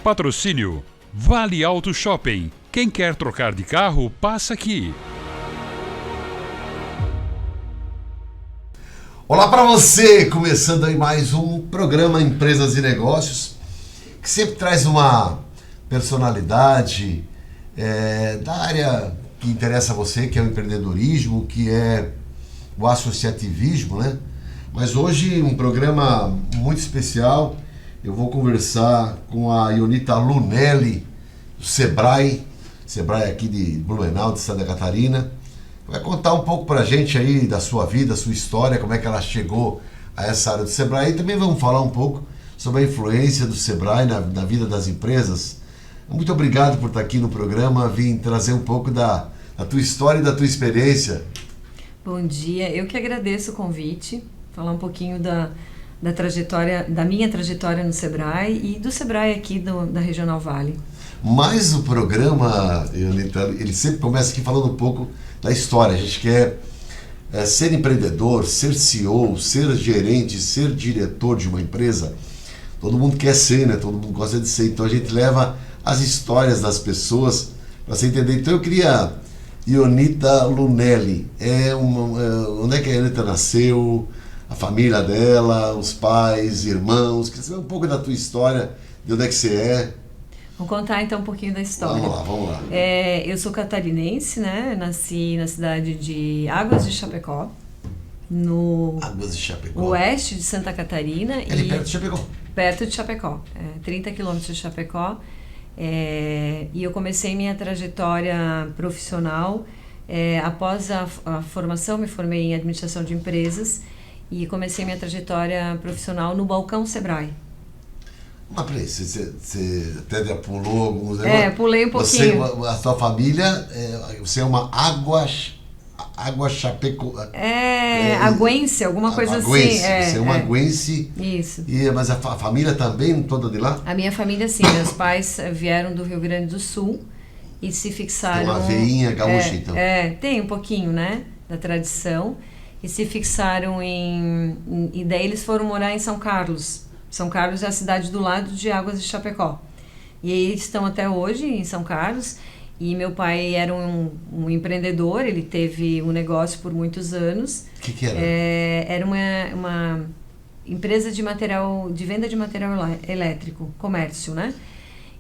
Patrocínio Vale Auto Shopping. Quem quer trocar de carro, passa aqui. Olá para você, começando aí mais um programa Empresas e Negócios, que sempre traz uma personalidade da área que interessa a você, que é o empreendedorismo, que é o associativismo, né? Mas hoje um programa muito especial. Eu vou conversar com a Ionita Lunelli, do Sebrae aqui de Blumenau, de Santa Catarina. Vai contar um pouco pra gente aí da sua vida, sua história, como é que ela chegou a essa área do Sebrae. E também vamos falar um pouco sobre a influência do Sebrae na vida das empresas. Muito obrigado por estar aqui no programa, vim trazer um pouco da tua história e da tua experiência. Bom dia, eu que agradeço o convite, falar um pouquinho da trajetória, da minha trajetória no Sebrae e do Sebrae aqui da Regional Vale. Mas o programa, ele sempre começa aqui falando um pouco da história. A gente quer ser empreendedor, ser CEO, ser gerente, ser diretor de uma empresa. Todo mundo quer ser, né? Todo mundo gosta de ser. Então a gente leva as histórias das pessoas para você entender. Então eu queria... Ionita Lunelli, onde é que a Ionita nasceu, a família dela, os pais, irmãos, quer saber um pouco da tua história, de onde é que você é? Vou contar então um pouquinho da história. Vamos lá. Eu sou catarinense, né? Nasci na cidade de Águas de Chapecó, no Águas de Chapecó. oeste de Santa Catarina. Perto de Chapecó? Perto de Chapecó, 30 quilômetros de Chapecó. E eu comecei minha trajetória profissional após a formação, me formei em administração de empresas e comecei minha trajetória profissional no balcão Sebrae. Mas peraí, você até pulou alguns... Pulei um pouquinho. A sua família, você é uma Água Chapecó... Aguense, alguma coisa aguense, assim. Você é uma aguense. Isso. Mas a família também, toda de lá? A minha família, sim. Meus pais vieram do Rio Grande do Sul e se fixaram... Tem uma veinha gaúcha, então. Tem um pouquinho, né? Da tradição. E se fixaram e daí eles foram morar em São Carlos. São Carlos é a cidade do lado de Águas de Chapecó. E aí eles estão até hoje em São Carlos. E meu pai era um empreendedor, ele teve um negócio por muitos anos. O que era? Era uma empresa de venda de material elétrico, comércio, né?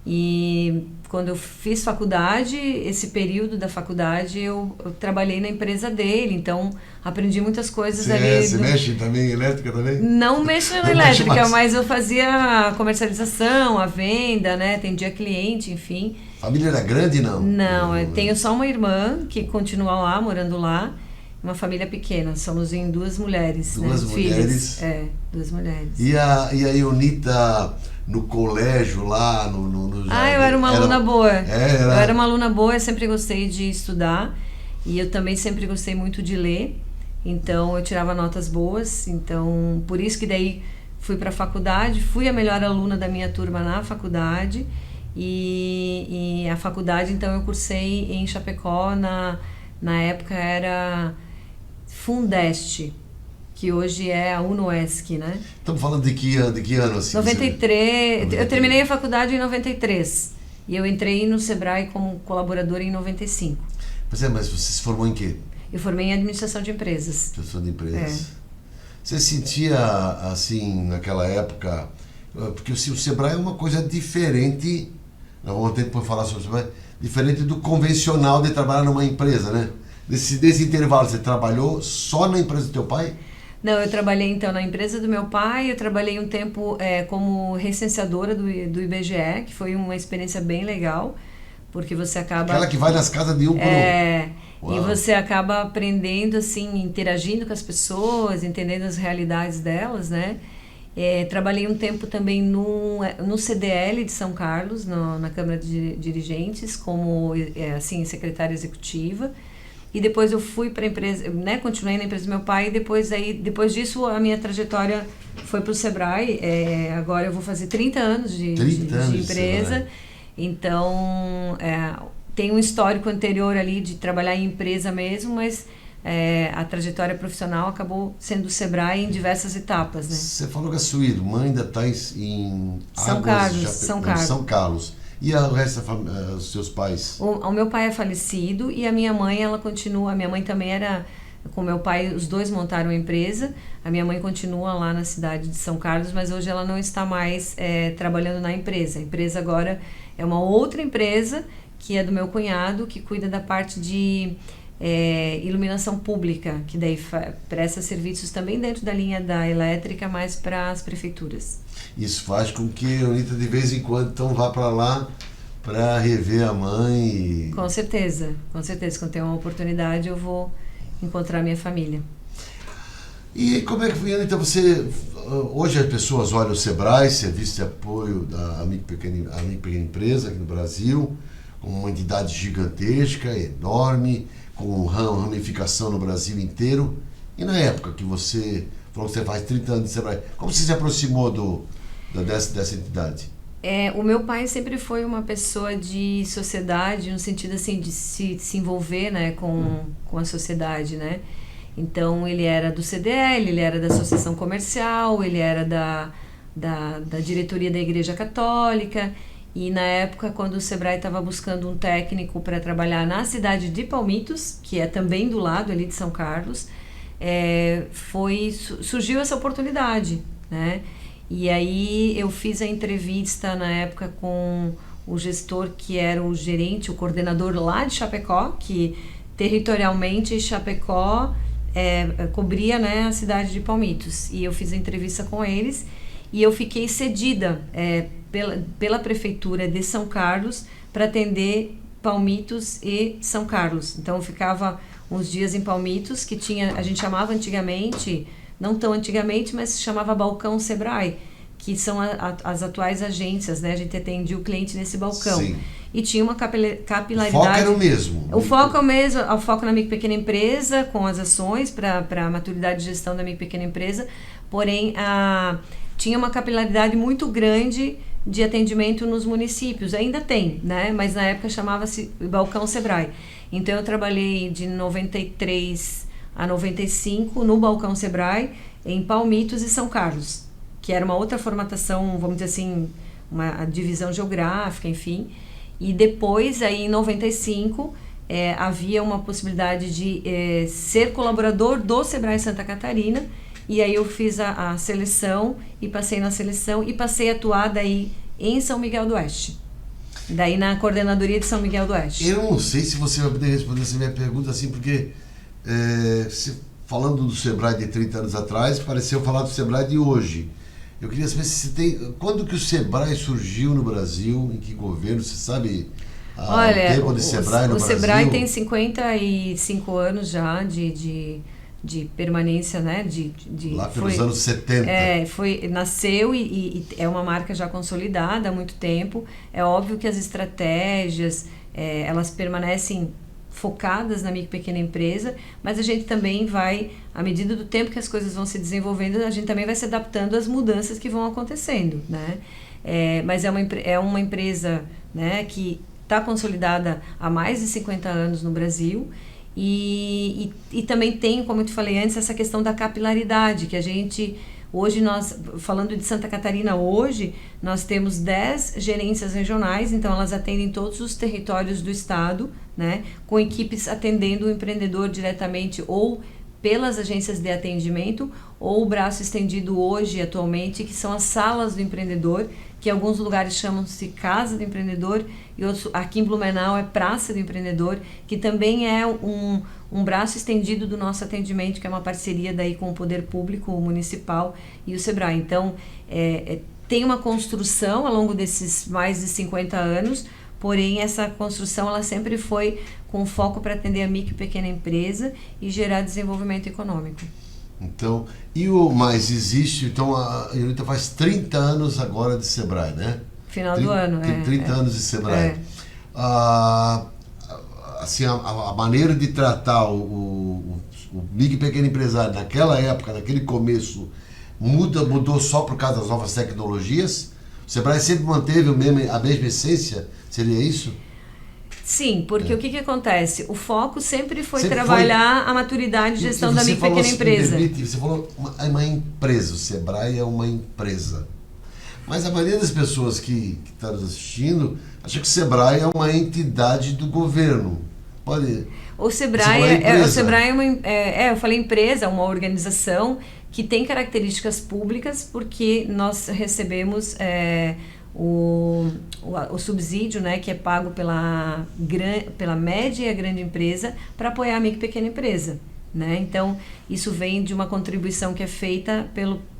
E quando eu fiz faculdade, esse período da faculdade, eu trabalhei na empresa dele, então aprendi muitas coisas ali. Você mexe também em elétrica também? Não mexo na elétrica, mas eu fazia a comercialização, a venda, né? Atendia cliente, enfim. A família era grande, não? Não, eu tenho só uma irmã que continua lá, morando lá. Uma família pequena, somos em duas mulheres. Duas mulheres? Filhas. Duas mulheres. E a Ionita no colégio lá, no jardim? Eu era uma aluna boa. Eu era uma aluna boa, eu sempre gostei de estudar. E eu também sempre gostei muito de ler. Então eu tirava notas boas. Então, por isso que daí fui para a faculdade. Fui a melhor aluna da minha turma na faculdade. E a faculdade, então, eu cursei em Chapecó, na época era Fundeste, que hoje é a UNOESC, né? Estamos falando de que ano? Assim, 93, eu terminei a faculdade em 93, e eu entrei no Sebrae como colaboradora em 95. Mas você se formou em quê? Eu formei em administração de empresas. Administração de empresas. Você sentia, assim, naquela época, porque o Sebrae é uma coisa diferente... Nós vamos ter que falar sobre isso, diferente do convencional de trabalhar numa empresa, né? Desse intervalo, você trabalhou só na empresa do teu pai? Não, eu trabalhei então na empresa do meu pai, eu trabalhei um tempo como recenseadora do IBGE, que foi uma experiência bem legal, porque você acaba... Aquela que vai nas casas de um por um. E você acaba aprendendo, assim, interagindo com as pessoas, entendendo as realidades delas, né? Trabalhei um tempo também no CDL de São Carlos, na Câmara de Dirigentes, como assim, secretária executiva. E depois eu fui para a empresa, né, continuei na empresa do meu pai, e depois disso a minha trajetória foi para o Sebrae. Agora eu vou fazer 30 anos de empresa. Então, tem um histórico anterior ali de trabalhar em empresa mesmo, mas a trajetória profissional acabou sendo o Sebrae em diversas etapas, né? Você falou que a sua irmã ainda está em São São Carlos. E o resto da família, os seus pais? O meu pai é falecido e a minha mãe, ela continua. A minha mãe também era... Com meu pai, os dois montaram a empresa. A minha mãe continua lá na cidade de São Carlos, mas hoje ela não está mais trabalhando na empresa. A empresa agora é uma outra empresa, que é do meu cunhado, que cuida da parte de iluminação pública, que daí presta serviços também dentro da linha da elétrica, mas para as prefeituras. Isso faz com que a Anitta de vez em quando então vá para lá para rever a mãe. Com certeza, com certeza. Quando tem uma oportunidade eu vou encontrar minha família. E como é que foi, Anitta, você... Hoje as pessoas olham o Sebrae, Serviço de Apoio da Amigo Pequena Empresa aqui no Brasil, como uma entidade gigantesca, enorme, com ramificação no Brasil inteiro. E na época que você falou que você faz 30 anos de Sebrae, como você se aproximou dessa entidade? O meu pai sempre foi uma pessoa de sociedade, no sentido assim de se envolver, né, com a sociedade, né? Então ele era do CDL, ele era da Associação Comercial, ele era da diretoria da Igreja Católica. E na época, quando o Sebrae estava buscando um técnico para trabalhar na cidade de Palmitos, que é também do lado ali de São Carlos, surgiu essa oportunidade, né? E aí eu fiz a entrevista na época com o gestor que era o gerente, o coordenador lá de Chapecó, que territorialmente Chapecó cobria, né, a cidade de Palmitos. E eu fiz a entrevista com eles e eu fiquei cedida pela prefeitura de São Carlos para atender Palmitos e São Carlos. Então eu ficava uns dias em Palmitos, que a gente chamava antigamente... Não tão antigamente, mas se chamava Balcão Sebrae, que são as atuais agências, né? A gente atendia o cliente nesse balcão. Sim. E tinha uma capilaridade... O foco era o mesmo. O foco é o mesmo, o foco na micro e pequena empresa, com as ações para a maturidade de gestão da micro e pequena empresa, porém tinha uma capilaridade muito grande de atendimento nos municípios. Ainda tem, né? Mas na época chamava-se Balcão Sebrae. Então eu trabalhei de 93... a 95, no Balcão Sebrae, em Palmitos e São Carlos, que era uma outra formatação, vamos dizer assim, uma divisão geográfica, enfim. E depois, aí em 95, havia uma possibilidade de ser colaborador do Sebrae Santa Catarina, e aí eu fiz a seleção, e passei na seleção, e passei a atuar daí em São Miguel do Oeste. Daí na coordenadoria de São Miguel do Oeste. Eu não sei se você vai poder responder essa minha pergunta assim, porque... falando do Sebrae de 30 anos atrás, pareceu falar do Sebrae de hoje. Eu queria saber se tem... Quando que o Sebrae surgiu no Brasil? Em que governo? Você sabe o tempo de Sebrae no Brasil? O Sebrae tem 55 anos já de permanência, né? Lá pelos anos 70. Nasceu e é uma marca já consolidada há muito tempo. É óbvio que as estratégias, elas permanecem focadas na micro e pequena empresa, mas a gente também vai, à medida do tempo que as coisas vão se desenvolvendo, a gente também vai se adaptando às mudanças que vão acontecendo, né? Mas é uma empresa, né, que está consolidada há mais de 50 anos no Brasil e também tem, como eu te falei antes, essa questão da capilaridade, que a gente... Hoje nós, falando de Santa Catarina hoje, nós temos 10 gerências regionais, então elas atendem todos os territórios do estado, né, com equipes atendendo o empreendedor diretamente ou pelas agências de atendimento ou o braço estendido hoje, atualmente, que são as salas do empreendedor, que em alguns lugares chamam-se Casa do Empreendedor e outros, aqui em Blumenau é Praça do Empreendedor, que também é um braço estendido do nosso atendimento, que é uma parceria daí com o Poder Público Municipal e o Sebrae. Então, tem uma construção ao longo desses mais de 50 anos, porém essa construção ela sempre foi com foco para atender a micro e pequena empresa e gerar desenvolvimento econômico. Então, mas existe, então a Anitta faz 30 anos agora de Sebrae, né? Final do ano, tem 30 anos de Sebrae. Assim, a maneira de tratar o micro e pequeno empresário naquela época, naquele começo, mudou só por causa das novas tecnologias? O Sebrae sempre manteve a mesma essência? Seria isso? Sim, porque o que acontece? O foco sempre foi Sempre trabalhar a maturidade de gestão da micro e pequena empresa. Você falou uma empresa, o Sebrae é uma empresa. Mas a maioria das pessoas que estão nos assistindo acha que o Sebrae é uma entidade do governo. Pode... O Sebrae é uma eu falei empresa, uma organização que tem características públicas porque nós recebemos o subsídio, né, que é pago pela média e a grande empresa para apoiar a micro e pequena empresa. Né? Então, isso vem de uma contribuição que é feita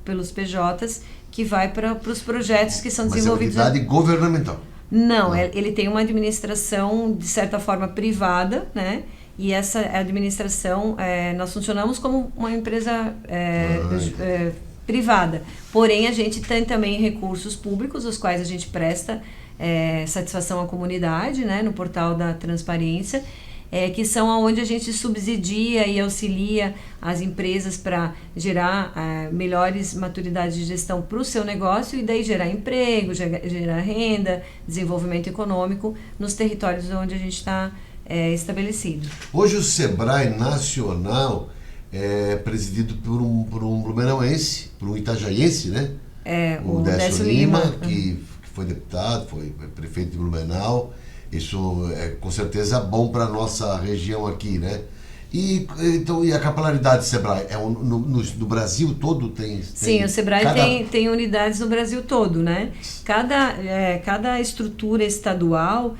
pelos PJs que vai para os projetos que são desenvolvidos. Mas é uma entidade governamental. Não, ele tem uma administração, de certa forma, privada, né? E essa administração, nós funcionamos como uma empresa privada. Porém, a gente tem também recursos públicos, os quais a gente presta satisfação à comunidade, né? No portal da transparência, que são onde a gente subsidia e auxilia as empresas para gerar melhores maturidades de gestão para o seu negócio e daí gerar emprego, gerar renda, desenvolvimento econômico nos territórios onde a gente está estabelecido. Hoje o Sebrae Nacional é presidido por um blumenauense, por um itajaiense, né? O Décio Lima, que foi deputado, foi prefeito de Blumenau. Isso é com certeza bom para a nossa região aqui, né? E a capilaridade do Sebrae? No Brasil todo tem? Sim, o Sebrae tem unidades no Brasil todo, né? Cada estrutura estadual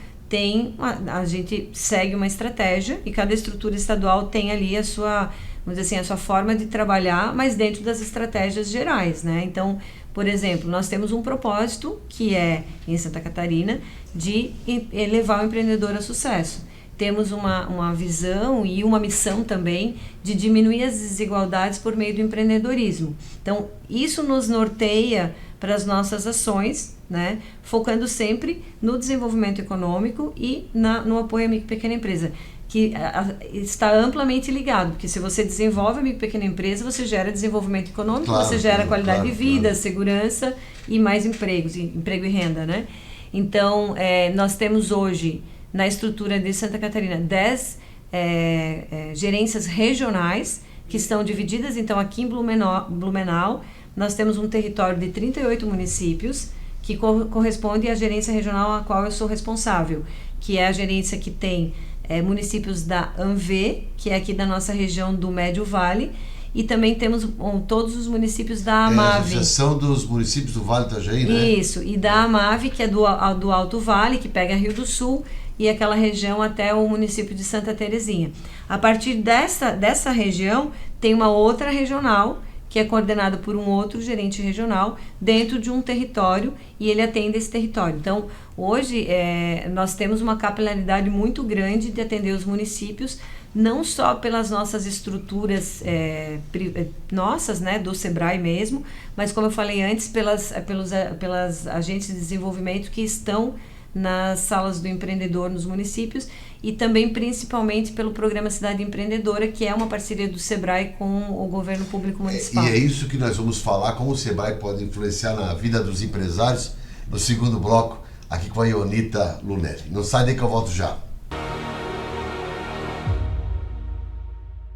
a gente segue uma estratégia e cada estrutura estadual tem ali a sua, vamos dizer assim, a sua forma de trabalhar, mas dentro das estratégias gerais, né? Então, por exemplo, nós temos um propósito que é, em Santa Catarina, de levar o empreendedor a sucesso. Temos uma visão e uma missão também de diminuir as desigualdades por meio do empreendedorismo. Então, isso nos norteia para as nossas ações, né? Focando sempre no desenvolvimento econômico e no apoio à micro e pequena empresa, que está amplamente ligado, porque se você desenvolve a micro e pequena empresa, você gera desenvolvimento econômico, claro, você gera qualidade de vida, segurança e mais emprego e renda, né? Então, nós temos hoje, na estrutura de Santa Catarina, 10 gerências regionais que estão divididas, então, aqui em Blumenau, nós temos um território de 38 municípios que corresponde à gerência regional a qual eu sou responsável, que é a gerência que tem municípios da ANV, que é aqui da nossa região do Médio Vale, e também temos todos os municípios da AMAV. A Associação dos Municípios do Vale do Itajaí, né? Isso, e da AMAV, que é do Alto Vale, que pega Rio do Sul, e aquela região até o município de Santa Terezinha. A partir dessa região, tem uma outra regional, que é coordenado por um outro gerente regional dentro de um território e ele atende esse território. Então, hoje nós temos uma capilaridade muito grande de atender os municípios, não só pelas nossas estruturas nossas, né, do Sebrae mesmo, mas como eu falei antes, pelas agentes de desenvolvimento que estão nas salas do empreendedor nos municípios e também principalmente pelo programa Cidade Empreendedora, que é uma parceria do Sebrae com o governo público municipal. E é isso que nós vamos falar, como o Sebrae pode influenciar na vida dos empresários, no segundo bloco, aqui com a Ionita Lunelli. Não sai daí que eu volto já.